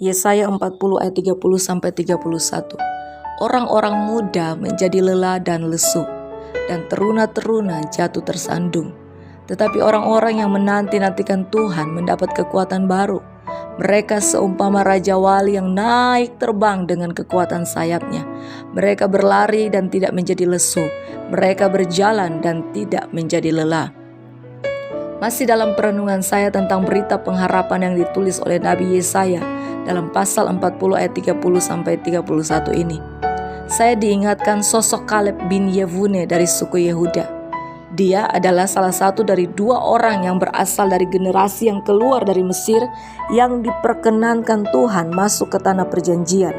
Yesaya 40 ayat 30-31. Orang-orang muda menjadi lelah dan lesu, dan teruna-teruna jatuh tersandung. Tetapi orang-orang yang menanti-nantikan Tuhan mendapat kekuatan baru. Mereka seumpama Raja Wali yang naik terbang dengan kekuatan sayapnya. Mereka berlari dan tidak menjadi lesu. Mereka berjalan dan tidak menjadi lelah. Masih dalam perenungan saya tentang berita pengharapan yang ditulis oleh Nabi Yesaya dalam pasal 40 ayat 30-31 ini. Saya diingatkan sosok Kaleb bin Yefune dari suku Yehuda. Dia adalah salah satu dari 2 orang yang berasal dari generasi yang keluar dari Mesir yang diperkenankan Tuhan masuk ke tanah perjanjian.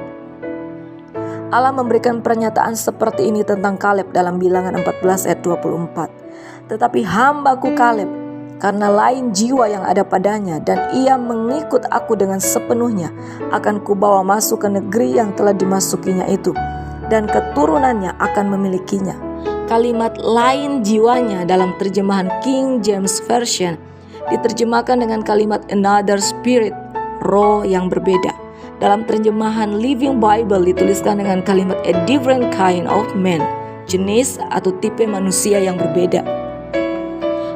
Allah memberikan pernyataan seperti ini tentang Kaleb dalam Bilangan 14 ayat 24. Tetapi hambaku Kaleb, karena lain jiwa yang ada padanya dan ia mengikut aku dengan sepenuhnya, akan kubawa masuk ke negeri yang telah dimasukinya itu, dan keturunannya akan memilikinya. Kalimat lain jiwanya dalam terjemahan King James Version diterjemahkan dengan kalimat another spirit, roh yang berbeda. Dalam terjemahan Living Bible dituliskan dengan kalimat a different kind of man, jenis atau tipe manusia yang berbeda.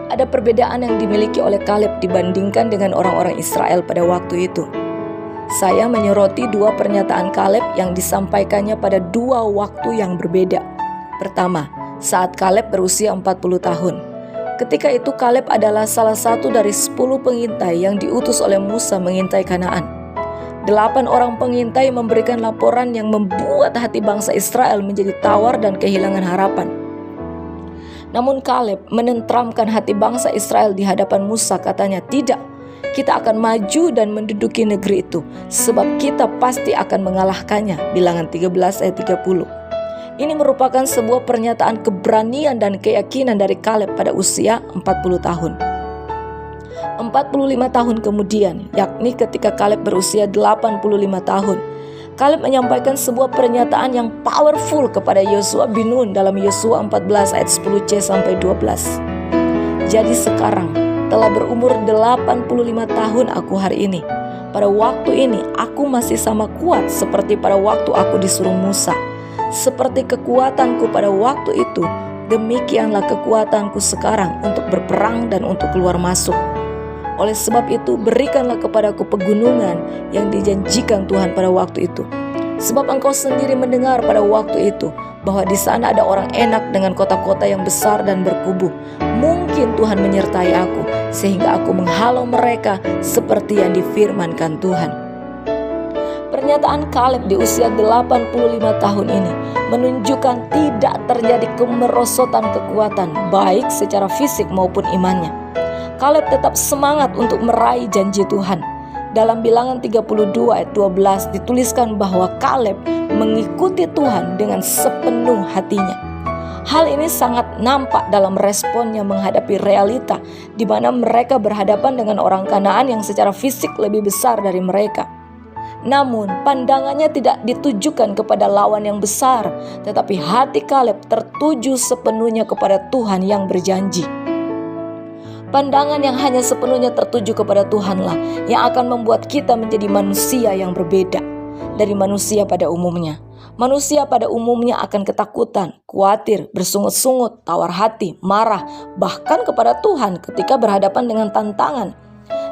Ada perbedaan yang dimiliki oleh Kaleb dibandingkan dengan orang-orang Israel pada waktu itu. Saya menyoroti 2 pernyataan Kaleb yang disampaikannya pada 2 waktu yang berbeda. Pertama, saat Kaleb berusia 40 tahun. Ketika itu Kaleb adalah salah satu dari 10 pengintai yang diutus oleh Musa mengintai Kanaan. 8 orang pengintai memberikan laporan yang membuat hati bangsa Israel menjadi tawar dan kehilangan harapan. Namun Kaleb menenteramkan hati bangsa Israel di hadapan Musa. Katanya, tidak, kita akan maju dan menduduki negeri itu, sebab kita pasti akan mengalahkannya. Bilangan 13 ayat 30. Ini merupakan sebuah pernyataan keberanian dan keyakinan dari Kaleb pada usia 40 tahun. 45 tahun kemudian, yakni ketika Kaleb berusia 85 tahun, Kaleb menyampaikan sebuah pernyataan yang powerful kepada Yosua bin Nun dalam Yosua 14 ayat 10c-12. Jadi sekarang telah berumur 85 tahun aku hari ini. Pada waktu ini aku masih sama kuat seperti pada waktu aku disuruh Musa. Seperti kekuatanku pada waktu itu, demikianlah kekuatanku sekarang untuk berperang dan untuk keluar masuk. Oleh sebab itu, berikanlah kepadaku pegunungan yang dijanjikan Tuhan pada waktu itu. Sebab engkau sendiri mendengar pada waktu itu bahwa di sana ada orang enak dengan kota-kota yang besar dan berkubu. Mungkin Tuhan menyertai aku sehingga aku menghalau mereka seperti yang difirmankan Tuhan. Pernyataan Kaleb di usia 85 tahun ini menunjukkan tidak terjadi kemerosotan kekuatan baik secara fisik maupun imannya. Kaleb tetap semangat untuk meraih janji Tuhan. Dalam Bilangan 32 ayat 12 dituliskan bahwa Kaleb mengikuti Tuhan dengan sepenuh hatinya. Hal ini sangat nampak dalam responnya menghadapi realita di mana mereka berhadapan dengan orang Kanaan yang secara fisik lebih besar dari mereka. Namun pandangannya tidak ditujukan kepada lawan yang besar, tetapi hati Kaleb tertuju sepenuhnya kepada Tuhan yang berjanji. Pandangan yang hanya sepenuhnya tertuju kepada Tuhanlah yang akan membuat kita menjadi manusia yang berbeda dari manusia pada umumnya. Manusia pada umumnya akan ketakutan, khawatir, bersungut-sungut, tawar hati, marah, bahkan kepada Tuhan ketika berhadapan dengan tantangan.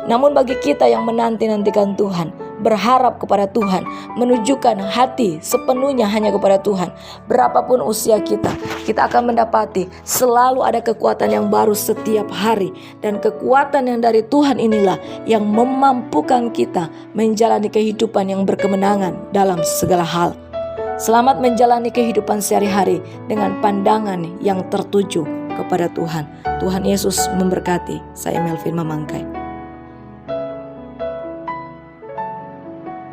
Namun bagi kita yang menanti-nantikan Tuhan, berharap kepada Tuhan, menunjukkan hati sepenuhnya hanya kepada Tuhan, berapapun usia kita akan mendapati selalu ada kekuatan yang baru setiap hari. Dan kekuatan yang dari Tuhan inilah yang memampukan kita menjalani kehidupan yang berkemenangan dalam segala hal. Selamat menjalani kehidupan sehari-hari dengan pandangan yang tertuju kepada Tuhan. Tuhan Yesus memberkati. Saya Melvin Mamangkai.